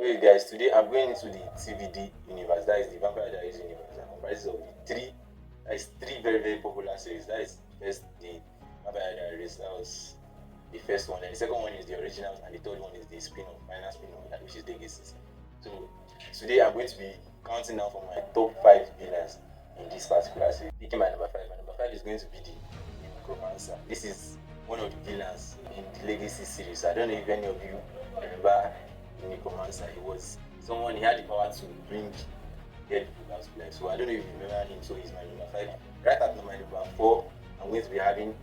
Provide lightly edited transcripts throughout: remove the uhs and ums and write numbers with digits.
Okay, guys, today I'm going into the TVD universe. That is the Vampire Diaries universe. That comprises of three very very popular series. That is first the Vampire Diaries. That was the first one. And the second one is the originals, and the third one is the spin-off, final spin-off, which is Legacies. So today I'm going to be counting down for my top 5 villains in this particular series. Picking my number 5. My number 5 is going to be the Necromancer. This is one of the villains in the Legacy series. I don't know if any of you remember the Necromancer. He was someone, he had the power to bring dead people back to life. So I don't know if you remember him, so he's my number 5. Right at my number 4, I'm going to be having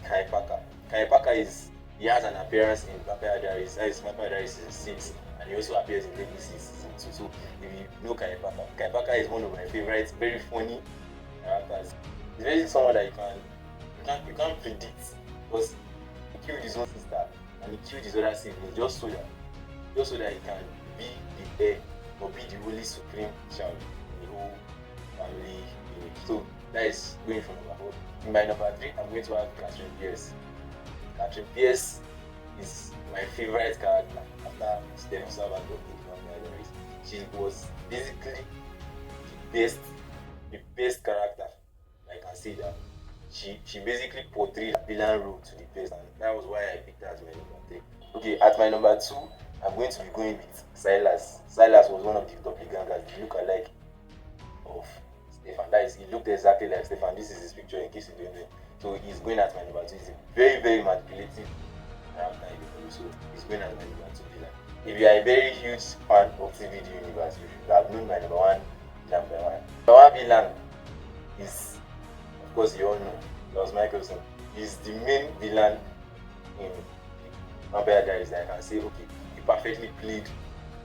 Kai Parker. Kai Parker he has an appearance in Vampire Diaries. That is Vampire Diaries season 6, and he also appears in Legacy season 2. So if you know Kai Parker is one of my favorites, very funny characters. He's very someone that you can't predict, because he killed his own sister and he killed his other siblings just so that he can be the heir or be the only supreme child in the whole family unit. So that is going from number 4. In my number 3, I'm going to have Catherine Pierce. Catherine Pierce is my favorite character after Stephen Salvador in Vampire Diaries. She was basically the best character. I can say that. She basically portrayed a villain role to the best, and that was why I picked her as my number 3. Okay, at my number 2, I'm going to be going with Silas. Silas was one of the doppelgangers, the look-alike of Stefan. That is, he looked exactly like Stefan. This is his picture in case you don't know. So he's going at my number 2. He's a very, very manipulative character, so he's going at my number 2 villain. If you are a very huge fan of TVD universe, you should have known my number 1 villain by one. Number 1 villain is, of course, you all know, Klaus Mikaelson. He's the main villain in Vampire Diaries. I can say, okay, he perfectly played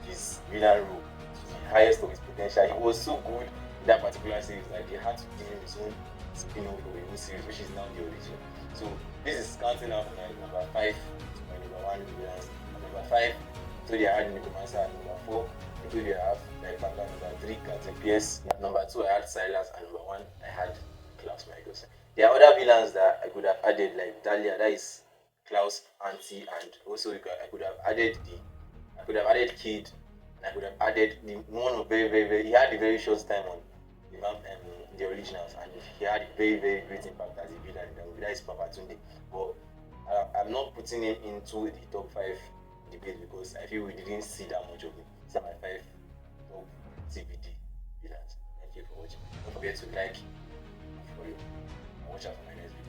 his villain role to the highest of his potential. He was so good in that particular series that they had to give him his own spin-off or a new series, which is now the origin. So this is counting out my number 5 to my number 1 villains. Number 5, so they had Necromancer. At number 4, I told you I have Kai Parker. Number 3, Catherine Pierce. Number 2, I had Silas, and number 1, I had Klaus Mikaelson. There are other villains that I could have added, like Dahlia, that is Klaus' auntie, and also I could have added Kid, and I could have added the one of he had a very short time on the originals, and he had a very very great impact as a villain in the movie. That is Papa Tunde. But I'm not putting him into the top 5 debate because I feel we didn't see that much of him. These are my 5 top TVD villains. Thank you for watching. Don't forget to like, follow, and watch out for my next video.